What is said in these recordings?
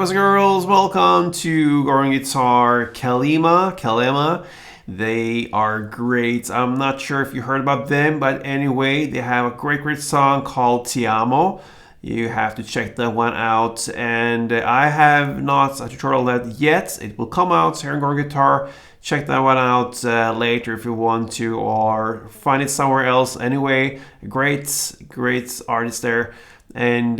boys and girls? Welcome to Going Guitar Calema. They are great. I'm not sure if you heard about them, but anyway, they have a great song called Ti Amo. You have to check that one out. And I have not a tutorial on that yet. It will come out here in Going Guitar. Check that one out later if you want to, or find it somewhere else. Anyway, great artist there. And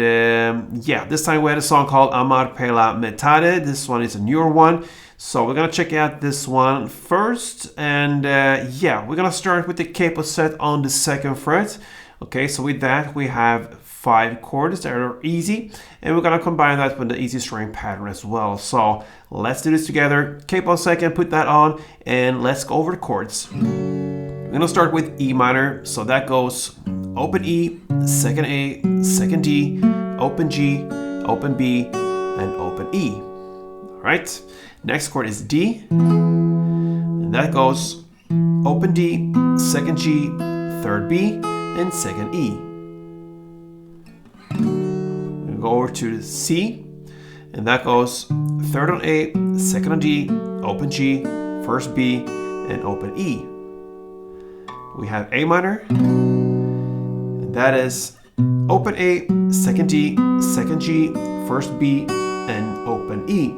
yeah, this time we had a song called Amar Pela Metade. This one is a newer one. So we're gonna check out this one first. And yeah, we're gonna start with the capo set on the 2nd fret. Okay, so with that we have 5 chords that are easy, and we're gonna combine that with the easy string pattern as well. So let's do this together. Capo 2nd, put that on, and let's go over the chords. We're gonna start with E minor, so that goes open E, 2nd A, 2nd D, open G, open B, and open E. All right. Next chord is D, and that goes open D, 2nd G, 3rd B, and 2nd E. We go over to C, and that goes 3rd on A, 2nd on D, open G, 1st B, and open E. We have A minor, and that is open A, 2nd D, 2nd G, 1st B, and open E.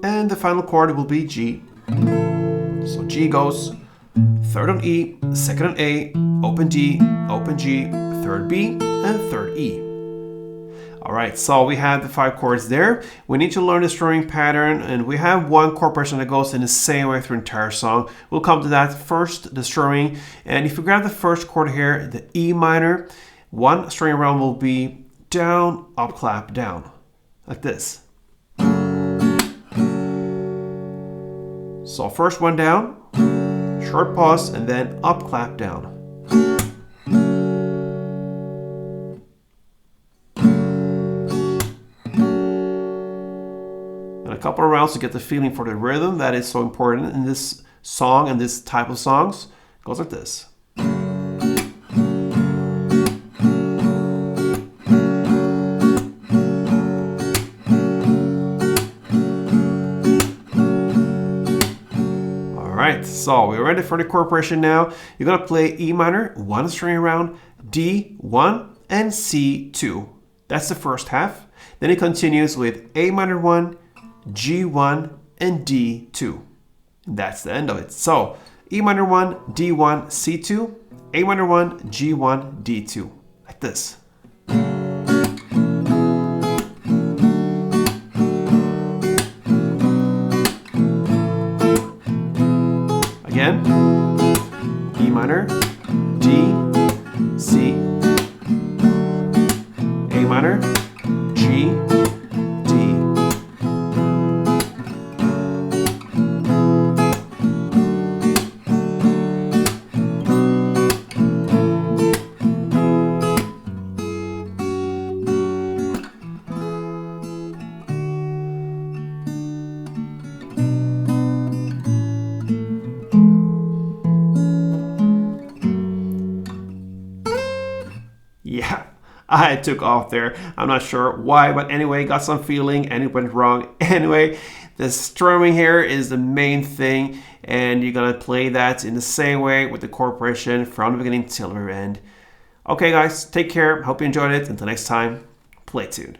And the final chord will be G. So G goes 3rd on E, 2nd on A, open D, open G, 3rd B, and 3rd E. Alright, so we have the 5 chords there. We need to learn the strumming pattern, and we have one chord progression that goes in the same way through the entire song. We'll come to that first, the strumming. And if you grab the first chord here, the E minor, one string around will be down, up, clap, down. Like this. So first one down, short pause, and then up, clap, down. And a couple of rounds to get the feeling for the rhythm that is so important in this song and this type of songs. It goes like this. Alright, so we're ready for the chord progression now. You're going to play E minor, 1 string around, D, 1, and C2. That's the first half. Then it continues with A minor 1, G1, and D2. That's the end of it. So E minor 1, D1, C2, A minor 1, G1, D2. Like this. Again, E minor, D, C, A minor, G, D. Yeah, I took off there. I'm not sure why, but anyway, got some feeling and it went wrong. Anyway, the strumming here is the main thing, and you're gonna play that in the same way with the chord progression from the beginning till the very end. Okay guys, take care. Hope you enjoyed it. Until next time, play tuned.